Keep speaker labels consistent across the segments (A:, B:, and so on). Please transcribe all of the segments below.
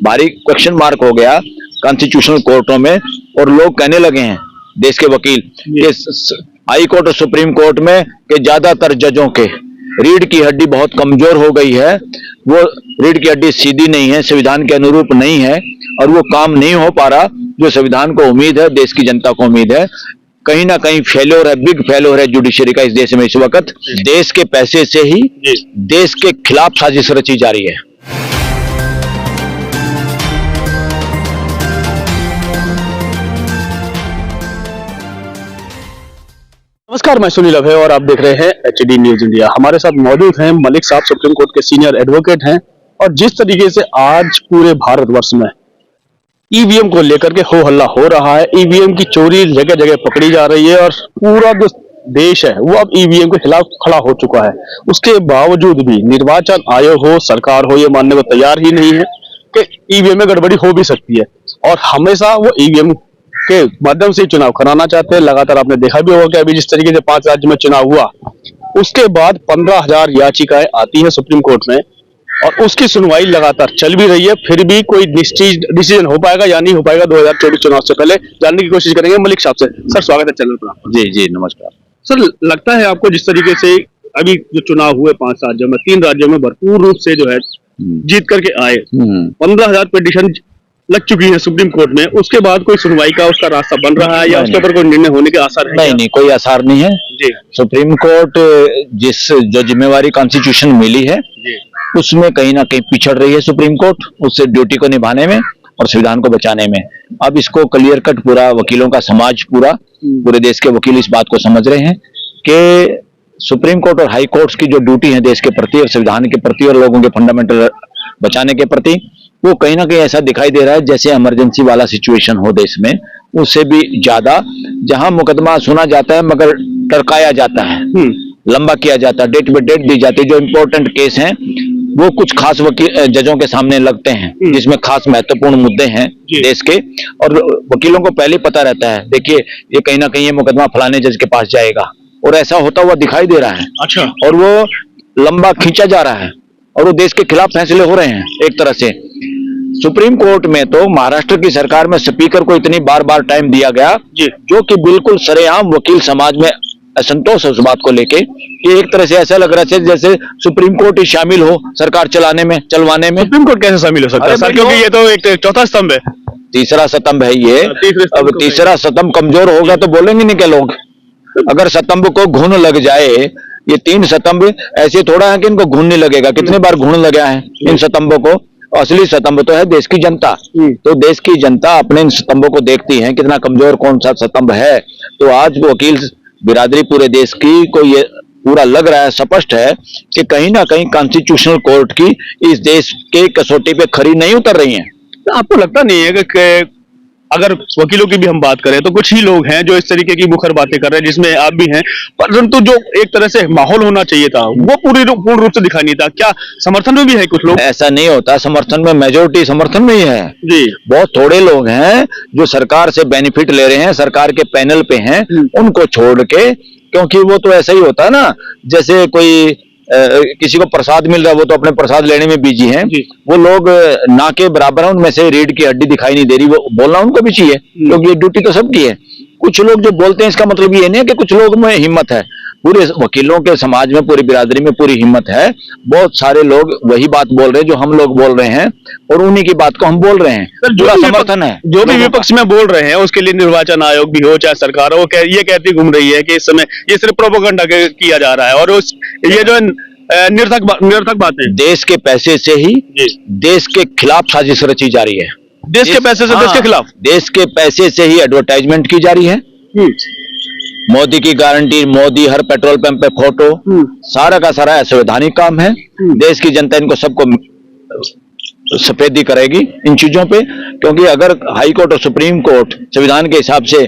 A: भारी question mark हो गया कॉन्स्टिट्यूशनल कोर्टों में, और लोग कहने लगे हैं देश के वकील कि हाई कोर्ट और सुप्रीम कोर्ट में के ज्यादातर जजों के रीढ़ की हड्डी बहुत कमजोर हो गई है, वो रीढ़ की हड्डी सीधी नहीं है, संविधान के अनुरूप नहीं है, और वो काम नहीं हो पा रहा जो संविधान को उम्मीद है, देश की जनता को उम्मीद है। कहीं ना कहीं फेल्योर है, बिग फेल्योर है जुडिशरी का इस देश में इस वक्त। देश के पैसे से ही देश के खिलाफ साजिश रची जा रही है।
B: नमस्कार, मैं सुनील अभय और आप देख रहे हैं HD न्यूज इंडिया। हमारे साथ मौजूद हैं मलिक साहब, सुप्रीम कोर्ट के सीनियर एडवोकेट हैं। और जिस तरीके से आज पूरे भारतवर्ष में ईवीएम को लेकर के हो हल्ला हो रहा है, ईवीएम की चोरी जगह जगह पकड़ी जा रही है और पूरा जो देश है वो अब ईवीएम के खिलाफ खड़ा हो चुका है, उसके बावजूद भी निर्वाचन आयोग हो, सरकार हो, ये मानने को तैयार ही नहीं है कि ईवीएम में गड़बड़ी हो भी सकती है, और हमेशा वो ईवीएम के माध्यम से चुनाव कराना चाहते हैं। लगातार आपने देखा भी होगा कि अभी जिस तरीके से 5 राज्य में चुनाव हुआ, उसके बाद 15,000 याचिकाएं आती हैं सुप्रीम कोर्ट में, और उसकी सुनवाई लगातार चल भी रही है। फिर भी कोई निश्चित डिसीजन हो पाएगा या नहीं हो पाएगा 2024 चुनाव से पहले, जानने की कोशिश करेंगे मलिक साहब से। सर, स्वागत है चैनल पर।
A: जी जी, नमस्कार
B: सर, लगता है आपको जिस तरीके से अभी जो चुनाव हुए 5 राज्यों में, 3 राज्यों में भरपूर रूप से जो है जीत करके आए, 15,000 पिटीशन लग चुकी है सुप्रीम कोर्ट में, उसके बाद कोई सुनवाई का उसका रास्ता बन रहा है या उसके ऊपर कोई निर्णय होने के आसार है?
A: नहीं, कोई आसार नहीं है जी। सुप्रीम कोर्ट जिस जो जिम्मेवारी कॉन्स्टिट्यूशन मिली है उसमें कहीं ना कहीं पिछड़ रही है सुप्रीम कोर्ट, उससे ड्यूटी को निभाने में और संविधान को बचाने में। अब इसको क्लियर कट पूरा वकीलों का समाज, पूरे देश के वकील इस बात को समझ रहे हैं कि सुप्रीम कोर्ट और हाई कोर्ट्स की जो ड्यूटी है देश के प्रति और संविधान के प्रति और लोगों के फंडामेंटल बचाने के प्रति, वो कहीं ना कहीं ऐसा दिखाई दे रहा है जैसे इमरजेंसी वाला सिचुएशन हो देश में, उससे भी ज्यादा। जहां मुकदमा सुना जाता है मगर टरकाया जाता है, लंबा किया जाता है, डेट पे डेट दी जाती है। जो इम्पोर्टेंट केस हैं वो कुछ खास वकील जजों के सामने लगते हैं जिसमें खास महत्वपूर्ण मुद्दे हैं देश के, और वकीलों को पहले पता रहता है देखिए ये कहीं ना कहीं ये मुकदमा फलाने जज के पास जाएगा, और ऐसा होता हुआ दिखाई दे रहा है।
B: अच्छा।
A: और वो लंबा खींचा जा रहा है और वो देश के खिलाफ फैसले हो रहे हैं एक तरह से। सुप्रीम कोर्ट में तो महाराष्ट्र की सरकार में स्पीकर को इतनी बार बार टाइम दिया गया जो कि बिल्कुल सरेआम वकील समाज में असंतोष है उस बात को लेके कि एक तरह से ऐसा लग रहा है जैसे सुप्रीम कोर्ट ही शामिल हो सरकार चलाने में, चलवाने में।
B: सुप्रीम कोर्ट कैसे शामिल हो सकता है सर, क्योंकि ये तो एक चौथा स्तंभ है,
A: तीसरा स्तंभ है ये। अब तीसरा स्तंभ कमजोर होगा तो बोलेंगे नहीं क्या लोग? अगर स्तंभ को घुन लग जाए, ये 3 स्तंभ ऐसे थोड़ा है कि इनको घुन नहीं लगेगा, कितने बार घुन लगा है इन स्तंभों को। असली स्तंभ तो है देश की जनता, तो देश की जनता अपने इन स्तंभों को देखती है कितना कमजोर कौन सा स्तंभ है। तो आज वकील बिरादरी पूरे देश की को ये पूरा लग रहा है, स्पष्ट है कि कहीं ना कहीं कॉन्स्टिट्यूशनल कोर्ट की इस देश के कसौटी पे खरी नहीं उतर रही है।
B: आपको लगता नहीं है कि अगर वकीलों की भी हम बात करें तो कुछ ही लोग हैं जो इस तरीके की मुखर बातें कर रहे हैं, जिसमें आप भी हैं, परंतु जो एक तरह से माहौल होना चाहिए था वो पूर्ण रूप से दिखाई नहीं था? क्या समर्थन में भी है कुछ लोग?
A: ऐसा नहीं होता, समर्थन में मेजोरिटी समर्थन में ही है जी। बहुत थोड़े लोग हैं जो सरकार से बेनिफिट ले रहे हैं, सरकार के पैनल पे हैं, उनको छोड़ के। क्योंकि वो तो ऐसा ही होता है ना, जैसे कोई किसी को प्रसाद मिल रहा है वो तो अपने प्रसाद लेने में बिजी हैं, वो लोग ना के बराबर है, उनमें से रीढ़ की हड्डी दिखाई नहीं दे रही, वो बोलना उनको भी चाहिए क्योंकि ये ड्यूटी तो सबकी है। कुछ लोग जो बोलते हैं इसका मतलब ये नहीं है कि कुछ लोग में हिम्मत है, पूरे वकीलों के समाज में, पूरी बिरादरी में पूरी हिम्मत है। बहुत सारे लोग वही बात बोल रहे हैं जो हम लोग बोल रहे हैं और उन्हीं की बात को हम बोल रहे हैं।
B: जो समर्थन है, जो भी विपक्ष में बोल रहे हैं उसके लिए निर्वाचन आयोग भी हो चाहे सरकार हो, ये कहती घूम रही है कि इस समय ये सिर्फ प्रोपेगेंडा किया जा रहा है और ये जो निरर्थक बातें,
A: देश के पैसे से ही देश के खिलाफ साजिश रची जा रही है।
B: देश के पैसे से देश के खिलाफ,
A: देश के पैसे से ही एडवर्टाइजमेंट की जा रही है। मोदी की गारंटी, मोदी हर पेट्रोल पंप पे फोटो, सारा का सारा असंवैधानिक काम है। देश की जनता इनको सबको सफेदी करेगी इन चीजों पे, क्योंकि अगर हाई कोर्ट और सुप्रीम कोर्ट संविधान के हिसाब से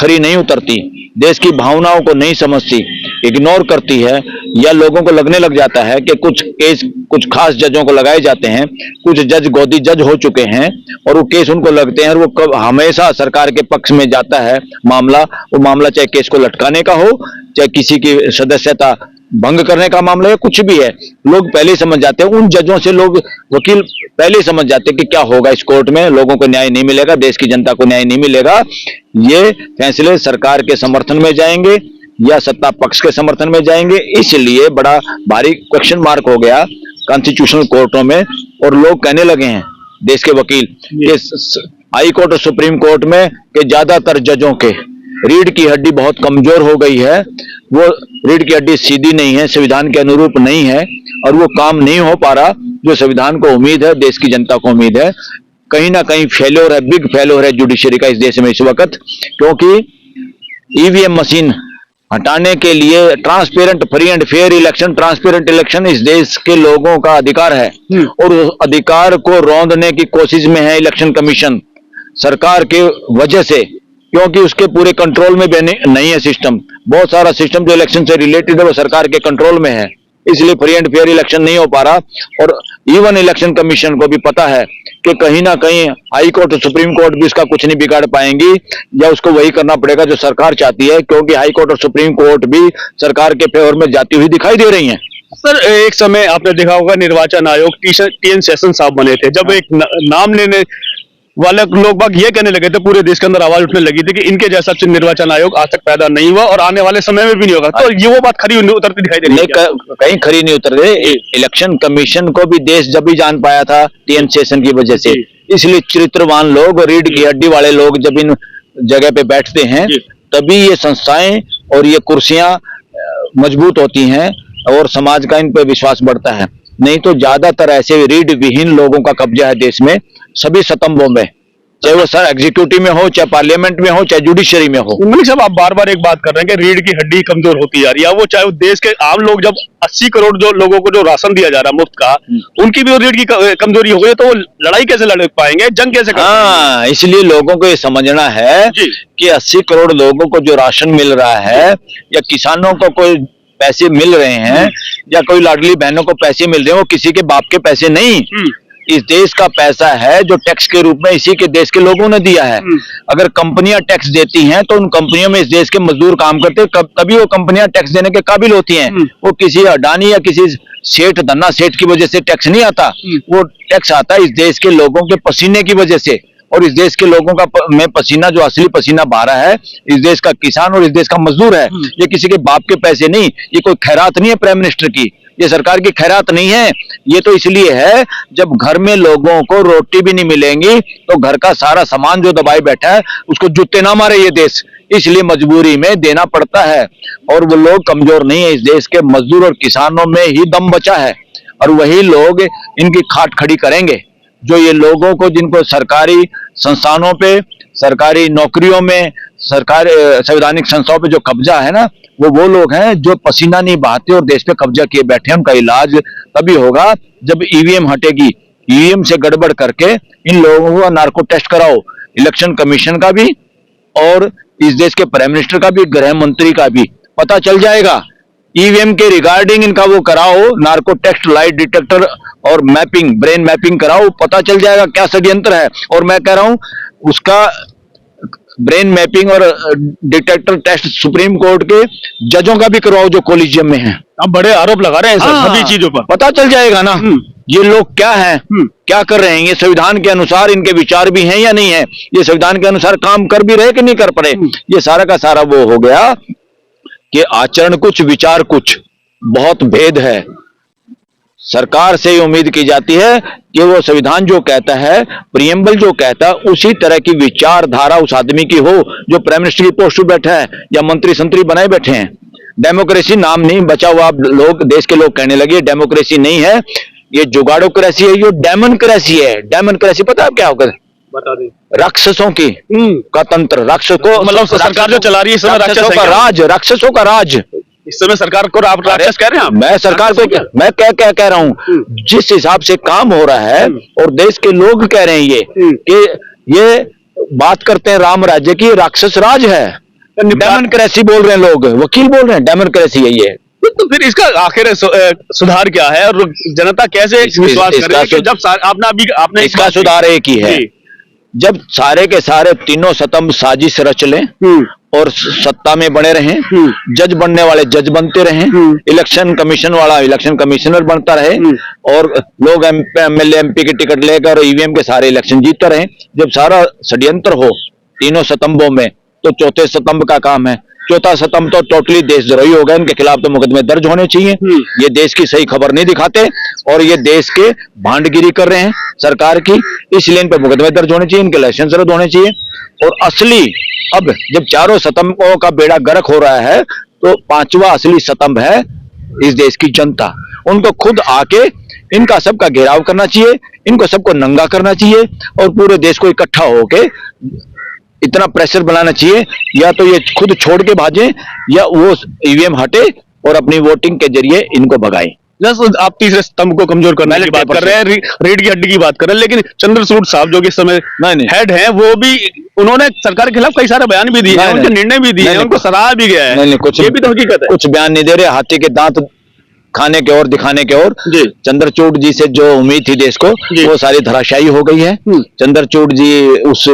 A: खरी नहीं उतरती, देश की भावनाओं को नहीं समझती, इग्नोर करती है, या लोगों को लगने लग जाता है कि कुछ केस कुछ खास जजों को लगाए जाते हैं, कुछ जज गोदी जज हो चुके हैं और वो केस उनको लगते हैं और वो हमेशा सरकार के पक्ष में जाता है मामला। वो मामला चाहे केस को लटकाने का हो, चाहे किसी की सदस्यता भंग करने का मामला है, कुछ भी है, लोग पहले ही समझ जाते हैं। उन जजों से लोग, वकील पहले ही समझ जाते हैं कि क्या होगा इस कोर्ट में, लोगों को न्याय नहीं मिलेगा, देश की जनता को न्याय नहीं मिलेगा। ये फैसले सरकार के समर्थन में जाएंगे या सत्ता पक्ष के समर्थन में जाएंगे, इसलिए बड़ा भारी क्वेश्चन मार्क हो गया कॉन्स्टिट्यूशनल कोर्टों में। और लोग कहने लगे हैं, देश के वकील, कि हाई कोर्ट और सुप्रीम कोर्ट में के ज्यादातर जजों के रीढ़ की हड्डी बहुत कमजोर हो गई है, वो रीढ़ की हड्डी सीधी नहीं है, संविधान के अनुरूप नहीं है, और वो काम नहीं हो पा रहा जो संविधान को उम्मीद है, देश की जनता को उम्मीद है। कहीं ना कहीं फेल्योर है, बिग फेल्योर है जुडिशरी का इस देश में इस वक्त, क्योंकि ईवीएम मशीन हटाने के लिए transparent, free and fair election, transparent election इस देश के लोगों का अधिकार है, और उस अधिकार को रौंदने की कोशिश में है इलेक्शन कमीशन सरकार के वजह से, क्योंकि उसके पूरे कंट्रोल में भी नहीं है सिस्टम। बहुत सारा सिस्टम जो इलेक्शन से रिलेटेड है वो सरकार के कंट्रोल में है, इसलिए फ्री एंड फेयर इलेक्शन नहीं हो पा रहा। और इवन इलेक्शन कमीशन को भी पता है कि कहीं ना कहीं हाई कोर्ट और सुप्रीम कोर्ट भी इसका कुछ नहीं बिगाड़ पाएंगी, या उसको वही करना पड़ेगा जो सरकार चाहती है, क्योंकि हाई कोर्ट और सुप्रीम कोर्ट भी सरकार के फेवर में जाती हुई दिखाई दे रही हैं।
B: सर, एक समय आपने देखा होगा निर्वाचन आयोग टीएन शेषन साहब बने थे, जब एक नाम लेने वाले लोग बाग ये कहने लगे थे, पूरे देश के अंदर आवाज उठने लगी थी कि इनके जैसा निर्वाचन आयोग आज तक पैदा नहीं हुआ और आने वाले समय में भी नहीं होगा। तो ये वो बात खरी उतरती दिखाई दे रही है?
A: कहीं खरी नहीं उतर रही। इलेक्शन कमीशन को भी देश जब भी जान पाया था टीएन शेषन की वजह से, इसलिए चरित्रवान लोग, रीढ़ की हड्डी वाले लोग जब इन जगह पे बैठते हैं तभी ये संस्थाएं और ये कुर्सियां मजबूत होती हैं और समाज का इन पे विश्वास बढ़ता है। नहीं तो ज्यादातर ऐसे रीढ़ विहीन लोगों का कब्जा है देश में, सभी स्तंभों में, चाहे वो सर एग्जीक्यूटिव में हो, चाहे पार्लियामेंट में हो, चाहे जुडिशरी में हो।
B: मलिक साहब, आप बार बार एक बात कर रहे हैं कि रीढ़ की हड्डी कमजोर होती जा रही है, वो चाहे वो देश के आम लोग, जब 80 करोड़ जो लोगों को जो राशन दिया जा रहा है मुफ्त का, उनकी भी रीढ़ की कमजोरी हो गई, तो वो लड़ाई कैसे लड़ पाएंगे, जंग कैसे कर पाएंगे?
A: इसलिए लोगों को ये समझना है कि 80 करोड़ लोगों को जो राशन मिल रहा है, या किसानों को कोई पैसे मिल रहे हैं, या कोई लाडली बहनों को पैसे मिल रहे हैं, वो किसी के बाप के पैसे नहीं, इस देश का पैसा है जो टैक्स के रूप में इसी के देश के लोगों ने दिया है। अगर कंपनियां टैक्स देती हैं तो उन कंपनियों में इस देश के मजदूर काम करते हैं, तभी वो कंपनियां टैक्स देने के काबिल होती हैं। वो किसी अडानी या किसी सेठ, धन्ना सेठ की वजह से टैक्स नहीं आता, वो टैक्स आता है इस देश के लोगों के पसीने की वजह से। और इस देश के लोगों का में पसीना, जो असली पसीना बहा रहा है, इस देश का किसान और इस देश का मजदूर है। ये किसी के बाप के पैसे नहीं, ये कोई खैरात नहीं है प्राइम मिनिस्टर की, ये सरकार की खैरात नहीं है। ये तो इसलिए है, जब घर में लोगों को रोटी भी नहीं मिलेंगी तो घर का सारा सामान जो दबाए बैठा है उसको जूते ना मारे ये देश, इसलिए मजबूरी में देना पड़ता है। और वो लोग कमजोर नहीं है, इस देश के मजदूर और किसानों में ही दम बचा है, और वही लोग इनकी खाट खड़ी करेंगे। जो ये लोगों को, जिनको सरकारी संस्थानों पे, सरकारी नौकरियों में, सरकारी संवैधानिक संस्थाओं पे जो कब्जा है ना, वो लोग हैं जो पसीना नहीं बहाते और देश पे कब्जा किए बैठे हैं। उनका इलाज तभी होगा जब ईवीएम हटेगी। ईवीएम से गड़बड़ करके इन लोगों को नार्को टेस्ट कराओ, इलेक्शन कमीशन का भी और इस देश के प्राइम मिनिस्टर का भी, गृह मंत्री का भी, पता चल जाएगा। ईवीएम के रिगार्डिंग इनका वो कराओ, नार्को टेस्ट, लाइट डिटेक्टर और मैपिंग, ब्रेन मैपिंग कराओ, पता चल जाएगा क्या षड्यंत्र है। और मैं कह रहा हूं उसका ब्रेन मैपिंग और डिटेक्टर टेस्ट सुप्रीम कोर्ट के जजों का भी करवाओ जो कॉलेजियम में है।
B: आप बड़े आरोप लगा रहे हैं सर सभी चीजों पर,
A: पता चल जाएगा ना ये लोग क्या हैं, क्या कर रहे हैं, ये संविधान के अनुसार इनके विचार भी हैं या नहीं है, ये संविधान के अनुसार काम कर भी रहे कि नहीं कर पा रहे। ये सारा का सारा वो हो गया कि आचरण कुछ, विचार कुछ, बहुत भेद है। सरकार से ही उम्मीद की जाती है कि वो संविधान जो कहता है, प्रियम्बल जो कहता है, उसी तरह की विचारधारा उस आदमी की हो जो प्राइम मिनिस्टर की पोस्ट पर बैठा है या मंत्री संतरी बनाए बैठे हैं। डेमोक्रेसी नाम नहीं बचा हुआ, लोग, देश के लोग कहने लगे डेमोक्रेसी नहीं है, ये जुगाड़ोक्रेसी है, ये डेमोक्रेसी है। डेमोक्रेसी पता है क्या होगा?
B: बता दें।
A: राक्षसों की का तंत्र, राक्षस को, मतलब
B: सरकार जो चला रही है,
A: राक्षसों का राज, राक्षसों का राज।
B: इस समय सरकार को आप राक्षस कह रहे हैं?
A: मैं सरकार को क्या, मैं क्या कह रहा हूँ, जिस हिसाब से काम हो रहा है और देश के लोग कह रहे हैं ये बात करते हैं राम राज्य की, राक्षस राज है। डेमोक्रेसी बोल रहे हैं लोग, वकील बोल रहे हैं डेमोक्रेसी है ये।
B: तो फिर इसका आखिर सुधार क्या है और जनता कैसे विश्वास करेगी? जब आपने
A: इसका सुधार एक ही है, जब सारे के सारे तीनों स्तंभ साजिश रच लें और सत्ता में बने रहें, जज बनने वाले जज बनते रहें, इलेक्शन कमीशन वाला इलेक्शन कमिश्नर बनता रहे, और लोग एमएलए एमपी की टिकट लेकर ईवीएम के सारे इलेक्शन जीतते रहे। जब सारा षड्यंत्र हो तीनों स्तंभों में, तो चौथे स्तंभ का काम है। चौथा स्तंभ तो टोटली देशद्रोही हो गए, इनके खिलाफ तो मुकदमे दर्ज होने चाहिए। ये देश की सही खबर नहीं दिखाते और ये देश के भांडगिरी कर रहे हैं सरकार की, इसलिए इन पर मुकदमे दर्ज होने चाहिए, इनके लाइसेंस रद्द होने चाहिए। और असली अब जब चारों स्तंभों का बेड़ा गर्क हो रहा है, तो पांचवा असली स्तंभ है इस देश की जनता। उनको खुद आके इनका सबका घेराव करना चाहिए, इनको सबको नंगा करना चाहिए और पूरे देश को इकट्ठा होके इतना प्रेशर बनाना चाहिए, या तो ये खुद छोड़ के भागे या वो ईवीएम हटे और अपनी वोटिंग के जरिए इनको भगाए।
B: जैसे आप तीसरे स्तंभ को कमजोर करने की बात कर रहे हैं, रीढ़ की हड्डी की बात कर रहे हैं, लेकिन चंद्रचूड़ साहब जो कि इस समय हेड हैं, वो भी उन्होंने सरकार के खिलाफ कई सारे बयान भी दिए हैं, उनके निर्णय भी दिए हैं, उनको सराहा भी गया है।
A: नहीं, कुछ
B: ये भी तो हकीकत है।
A: कुछ बयान नहीं दे रहे, हाथी के दांत खाने के और दिखाने के और। चंद्रचूड़ जी से जो उम्मीद थी देश को, वो सारी धराशायी हो गई है। चंद्रचूड़ जी उस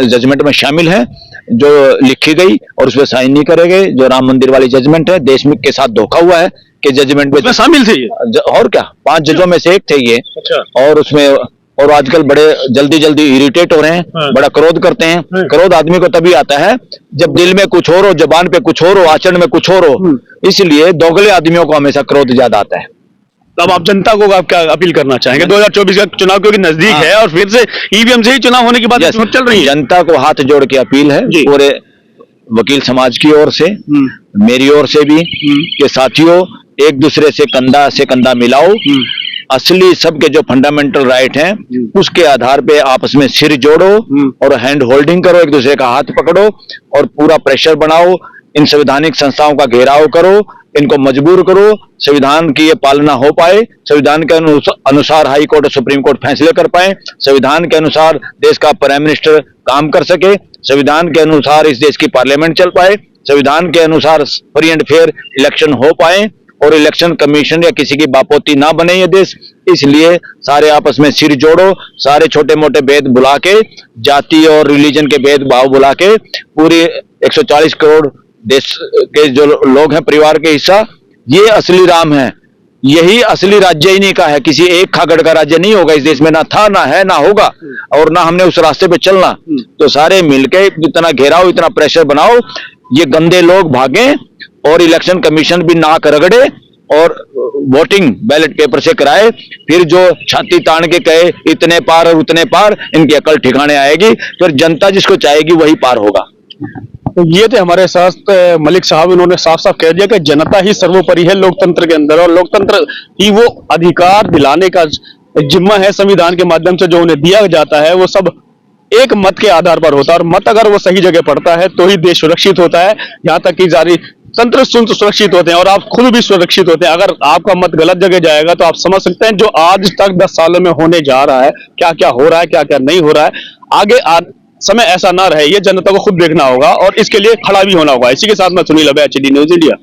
A: जजमेंट में शामिल है जो लिखी गई और उसमें साइन नहीं करे गए, जो राम मंदिर वाली जजमेंट है। देश में के साथ धोखा हुआ है कि जजमेंट में
B: शामिल थे ये,
A: और क्या 5 जजों में से एक थे ये। और उसमें और आजकल बड़े जल्दी जल्दी इरिटेट हो रहे हैं, बड़ा क्रोध करते हैं। क्रोध आदमी को तभी आता है जब दिल में कुछ और हो, जबान पे कुछ और हो, आचरण में कुछ और हो। इसलिए दोगले आदमियों को हमेशा क्रोध ज्यादा आता है।
B: तब आप जनता को आप क्या अपील करना चाहेंगे? 2024 का चुनाव क्योंकि नजदीक है और फिर से ईवीएम से ही चुनाव होने की बात चल रही है।
A: जनता को हाथ जोड़ के अपील है पूरे वकील समाज की ओर से, मेरी ओर से भी, कि साथियों एक दूसरे से कंधा मिलाओ। असली सबके जो फंडामेंटल राइट हैं उसके आधार पे आपस में सिर जोड़ो और हैंड होल्डिंग करो, एक दूसरे का हाथ पकड़ो और पूरा प्रेशर बनाओ। इन संवैधानिक संस्थाओं का घेराव करो, इनको मजबूर करो, संविधान की ये पालना हो पाए, संविधान के अनुसार हाई कोर्ट और सुप्रीम कोर्ट फैसले कर पाए, संविधान के अनुसार देश का प्राइम मिनिस्टर काम कर सके, संविधान के अनुसार इस देश की पार्लियामेंट चल पाए, संविधान के अनुसार फ्री एंड फेयर इलेक्शन हो पाए और इलेक्शन कमीशन या किसी की बापोती ना बने ये देश। इसलिए सारे आपस में सिर जोड़ो, सारे छोटे मोटे भेद बुला के, जाति और रिलीजन के भेदभाव बुला के, पूरी 140 करोड़ देश के जो लोग हैं परिवार के हिस्सा, ये असली राम है। यही असली राज्य ही नहीं का है, किसी एक खागड़ का राज्य नहीं होगा इस देश में, ना था, ना है, ना होगा, और ना हमने उस रास्ते पे चलना। तो सारे मिलके इतना घेराओ, इतना प्रेशर बनाओ, ये गंदे लोग भागें और इलेक्शन कमीशन भी नाक रगड़े और वोटिंग बैलेट पेपर से कराए। फिर जो छाती तान के कहे इतने पार और उतने पार, इनकी अकल ठिकाने आएगी। फिर जनता जिसको चाहेगी वही पार होगा।
B: तो ये थे हमारे साथ मलिक साहब। इन्होंने साफ साफ कह दिया कि जनता ही सर्वोपरि है लोकतंत्र के अंदर, और लोकतंत्र ही वो अधिकार दिलाने का जिम्मा है संविधान के माध्यम से जो उन्हें दिया जाता है। वो सब एक मत के आधार पर होता है और मत अगर वो सही जगह पड़ता है तो ही देश सुरक्षित होता है। यहाँ तक कि जारी तंत्र सुरक्षित होते हैं और आप खुद भी सुरक्षित होते हैं। अगर आपका मत गलत जगह जाएगा तो आप समझ सकते हैं जो आज तक 10 सालों में होने जा रहा है, क्या क्या हो रहा है, क्या क्या नहीं हो रहा है। आगे समय ऐसा ना रहे, ये जनता को खुद देखना होगा और इसके लिए खड़ा भी होना होगा। इसी के साथ मैं सुनील अभय, HD न्यूज़ इंडिया।